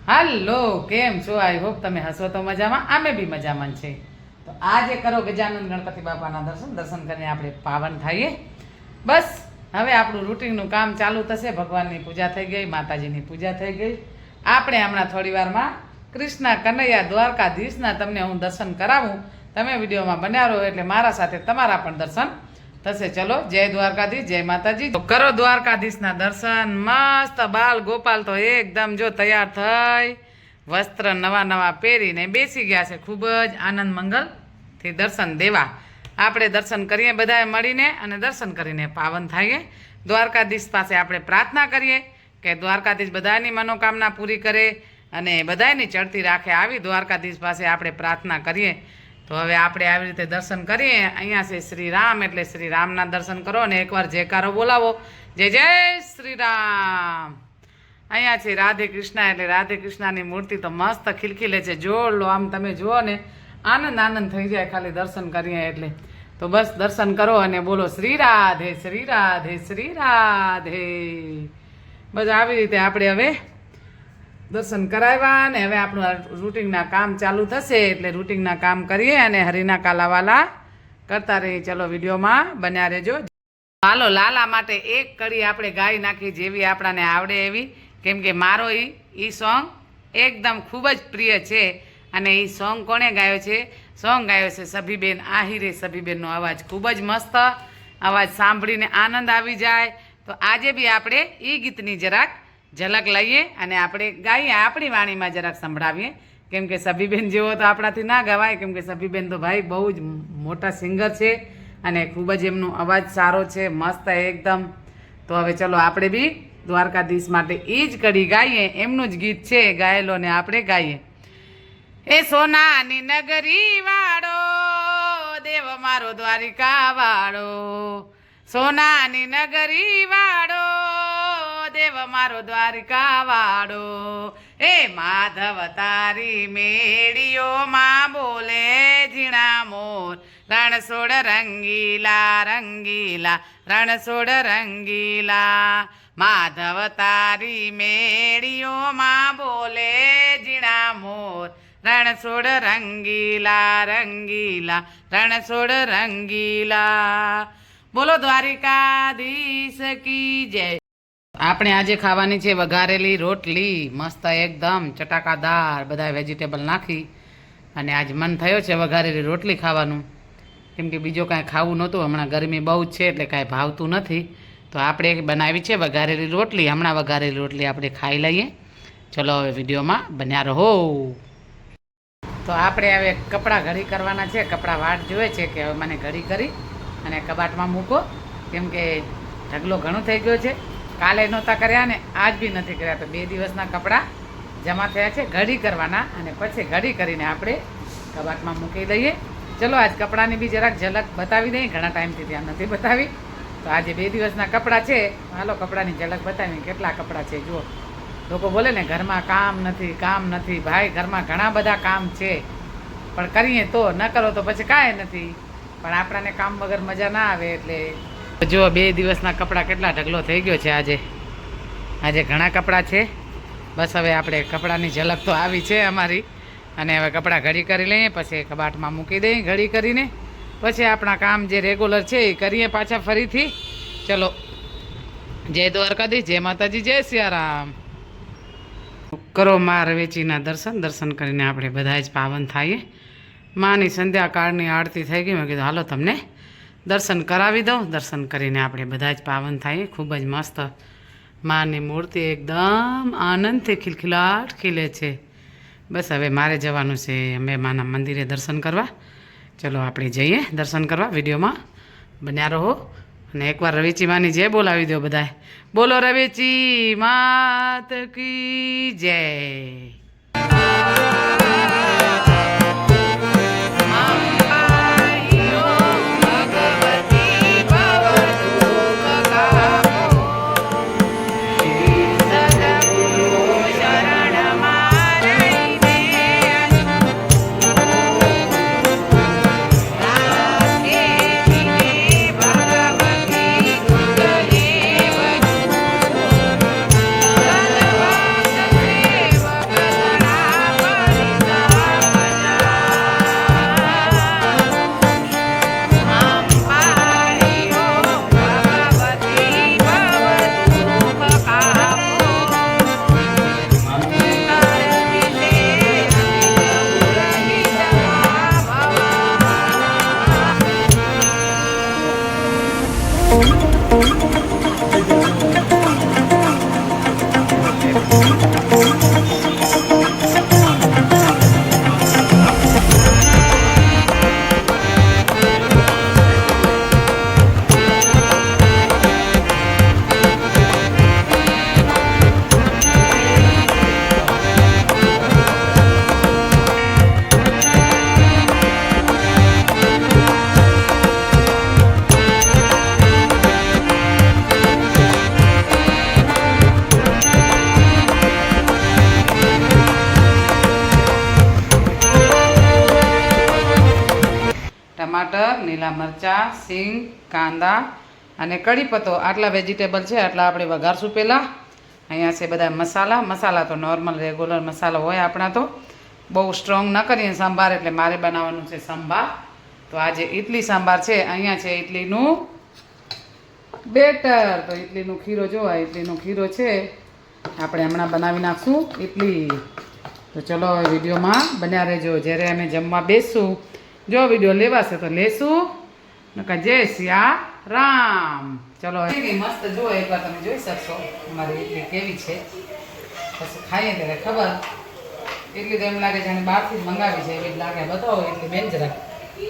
હાલો, કેમ છો? I hope તમે હસો તો મજામાં, આમે બી મજામાં છે. તો આજે કરો ગજાનંદ ગણપતિ બાપાના દર્શન કરીને આપણે પાવન થઈએ. બસ હવે આપણું રૂટીનનું કામ ચાલુ થશે. ભગવાનની પૂજા થઈ ગઈ, માતાજીની પૂજા થઈ ગઈ. આપણે હમણાં થોડી વારમાં કૃષ્ણ કનૈયા દ્વારકાધીશના તમને હું દર્શન કરાવું. તમે વિડીયોમાં બન્યા રહો એટલે મારા સાથે તમારા પણ દર્શન થશે. ચલો, જય દ્વારકાધીશ, જય માતાજી. તો કરો દ્વારકાધીશના દર્શન. મસ્ત બાલ ગોપાલ તો એકદમ જો તૈયાર થઈ વસ્ત્ર નવા નવા પહેરીને બેસી ગયા છે. ખૂબ જ આનંદ મંગલથી દર્શન દેવા આપણે દર્શન કરીએ બધાએ મળીને અને દર્શન કરીને પાવન થઈએ. દ્વારકાધીશ પાસે આપણે પ્રાર્થના કરીએ કે દ્વારકાધીશ બધાની મનોકામના પૂરી કરે અને બધાની ચડતી રાખે. આવી દ્વારકાધીશ પાસે આપણે પ્રાર્થના કરીએ. તો હવે આપણે આવી રીતે દર્શન કરીએ. અહીંયા છે શ્રી રામ, એટલે શ્રી રામના દર્શન કરો અને એકવાર જયકારો બોલાવો, જય જય શ્રી રામ. અહીંયા છે રાધે કૃષ્ણ, એટલે રાધે કૃષ્ણની મૂર્તિ તો મસ્ત ખિલખિલે છે. જોડલો આમ તમે જુઓ ને આનંદ આનંદ થઈ જાય ખાલી દર્શન કરીએ એટલે. તો બસ દર્શન કરો અને બોલો શ્રી રાધે શ્રી રાધે શ્રી રાધે. બસ આવી રીતે આપણે હવે દર્શન કરાવ્યા ને હવે આપણું રૂટિનના કામ ચાલુ થશે. એટલે રૂટિનના કામ કરીએ અને હરિના કાલાવાલા કરતા રહીએ. ચલો, વિડીયોમાં બન્યા રહેજો. હાલો, લાલા માટે એક કડી આપણે ગાઈ નાખી જેવી આપણાને આવડે એવી, કેમ કે મારો એ સોંગ એકદમ ખૂબ જ પ્રિય છે. અને એ સોંગ કોણે ગાયો છે? સોંગ ગાયો છે સભીબેન આહિરે. સભીબેનનો અવાજ ખૂબ જ મસ્ત, અવાજ સાંભળીને આનંદ આવી જાય. તો આજે બી આપણે એ ગીતની જરાક ઝલક લઈએ અને આપણે ગાઈએ, આપણી વાણીમાં જરાક સંભળાવીએ. કેમ કે સભીબેન જેવો તો આપણાથી ના ગવાય, કેમ કે સભીબેન તો ભાઈ બહુ જ મોટા સિંગર છે અને ખૂબ જ એમનો અવાજ સારો છે, મસ્ત એકદમ. તો હવે ચલો આપણે બી દ્વારકાધીશ માટે એ જ કડી ગાઈએ. એમનું જ ગીત છે ગાયેલો ને આપણે ગાઈએ. એ સોનાની નગરી વાળો દેવ મારો દ્વારિકા વાળો, સોનાની નગરી વાળો દેવ મારો દ્વારિકા વાળો. એ માધવ તારી મેળીઓમાં બોલે ઝીણા મોર, રણછોડ રંગીલા રંગીલા રણછોડ રંગીલા. માધવ તારી મેળીઓમાં બોલે ઝીણા મોર, રણછોડ રંગીલા રંગીલા રણછોડ રંગીલા. બોલો દ્વારિકાધીશ કી જય. આપણે આજે ખાવાની છે વઘારેલી રોટલી, મસ્ત એકદમ ચટાકાદાર, બધા વેજીટેબલ નાખી. અને આજ મન થયો છે વઘારેલી રોટલી ખાવાનું, કેમ કે બીજો કાંઈ ખાવું નહોતું. હમણાં ગરમી બહુ જ છે એટલે કાંઈ ભાવતું નથી. તો આપણે બનાવી છે વઘારેલી રોટલી. હમણાં વઘારેલી રોટલી આપણે ખાઈ લઈએ. ચલો, હવે વિડીયોમાં બન્યા રહો. તો આપણે હવે કપડાં ઘડી કરવાના છે. કપડાં વાટ જોવે છે કે હવે મને ઘડી કરી અને કબાટમાં મૂકો, કેમ કે ઢગલો ઘણો થઈ ગયો છે. કાલે નહોતા કર્યા ને આજ બી નથી કર્યા. તો 2 દિવસના કપડાં જમા થયા છે, ઘડી કરવાના અને પછી ઘડી કરીને આપણે કબાટમાં મૂકી દઈએ. ચલો, આજ કપડાની બી જરાક ઝલક બતાવી દઈએ. ઘણા ટાઈમથી ત્યાં નથી બતાવી. તો આજે 2 દિવસના કપડાં છે. હાલો, કપડાની ઝલક બતાવી. કેટલા કપડાં છે જુઓ. લોકો બોલે ને ઘરમાં કામ નથી, કામ નથી. ભાઈ, ઘરમાં ઘણા બધા કામ છે, પણ કરીએ તો, ન કરો તો પછી કાંઈ નથી. પણ આપણાને કામ વગર મજા ના આવે. એટલે જો 2 દિવસના કપડાં કેટલા ઢગલો થઈ ગયો છે આજે ઘણા કપડાં છે. બસ હવે આપણે કપડાની ઝલક તો આવી છે અમારી. અને હવે કપડાં ઘડી કરી લઈએ, પછી કબાટમાં મૂકી દઈએ ઘડી કરીને. પછી આપણા કામ જે રેગ્યુલર છે એ કરીએ પાછા ફરીથી. ચલો, જય દ્વારકાધીશ, જય માતાજી, જય સિયારામ. કરો મા રવેચીના દર્શન કરીને આપણે બધા જ પાવન થઈએ. માની સંધ્યાકાળની આરતી થઈ ગઈ. મેં કીધું હાલો તમને દર્શન કરાવી દઉં. દર્શન કરીને આપણે બધા જ પાવન થઈએ. ખૂબ જ મસ્ત માની મૂર્તિ એકદમ આનંદથી ખિલખિલાટ ખીલે છે. બસ હવે મારે જવાનું છે અમે માના મંદિરે દર્શન કરવા. ચલો, આપણે જઈએ દર્શન કરવા. વિડીયોમાં બન્યા રહો અને એકવાર રવેચી માની જય બોલાવી દો બધાએ. બોલો રવેચી માત કી જય. ટમાટર, લીલા મરચાં, સિંગ, કાંદા અને કઢી પત્તો, આટલા વેજીટેબલ છે. આટલા આપણે વઘારશું પહેલાં. અહીંયા છે બધા મસાલા. મસાલા તો નોર્મલ રેગ્યુલર મસાલો હોય આપણા, તો બહુ સ્ટ્રોંગ ન કરીએ સાંભાર, એટલે મારે બનાવવાનું છે સંભાર. તો આજે ઇડલી સાંભાર છે. અહીંયા છે ઇડલીનું બેટર. તો ઇડલીનો ખીરો જો, આ ઇડલીનો ખીરો છે. આપણે હમણાં બનાવી નાખશું ઇડલી. તો ચલો હવે વિડીયોમાં બન્યા રહેજો. જ્યારે અમે જમવા બેસશું, જો વિડીયો લેવાશે તો લેશું, નકર જય સિયા રામ. ચલો કેવી મસ્ત જુઓ, એકવાર તમે જોઈ શકશો અમારી ઇડલી કેવી છે. પછી ખાઈએ ત્યારે ખબર. એટલી તો એમ લાગે જાણે બહારથી જ મંગાવી છે એવી જ લાગે. બતાવો એટલી બેન જરાક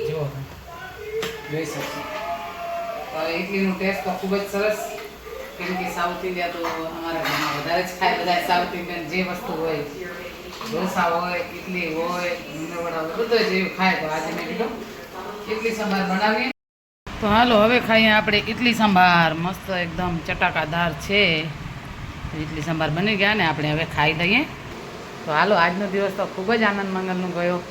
જુઓ, જોઈ શકશો. તો ઇડલીનું ટેસ્ટ તો ખૂબ જ સરસ. કેમ કે સાઉથ ઇન્ડિયા તો અમારા ઘરમાં વધારે જ ખાય. બધા સાઉથ ઇન્ડિયન જે વસ્તુ હોય, ઢોસા હોય, ઇડલી હોય, રીંગણવડા હોય, બધું જ એવું ખાય. તો આજે મેં કીધું ઇડલી સંભાર બનાવીએ. તો હાલો હવે ખાઈએ આપણે ઇડલી સંભાર. મસ્ત એકદમ ચટાકાદાર છે. ઇડલી સંભાર બની ગયા ને આપણે હવે ખાઈ લઈએ. તો હાલો, આજનો દિવસ તો ખૂબ જ આનંદ મંગલનો ગયો.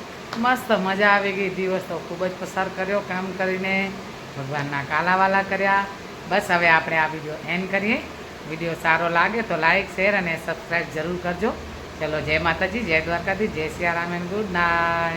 મસ્ત મજા આવી ગઈ. દિવસ તો ખૂબ જ પસાર કર્યો કામ કરીને. ભગવાનના કાલાવાલા કર્યા. બસ હવે આપણે આ વિડીયો એન્ડ કરીએ. વિડીયો સારો લાગે તો લાઈક, શેર અને સબસ્ક્રાઈબ જરૂર કરજો. ચલો, જય માતાજી, જય દ્વારકાથી, જય સિયારામ એન્ડ ગુડ નાઇટ.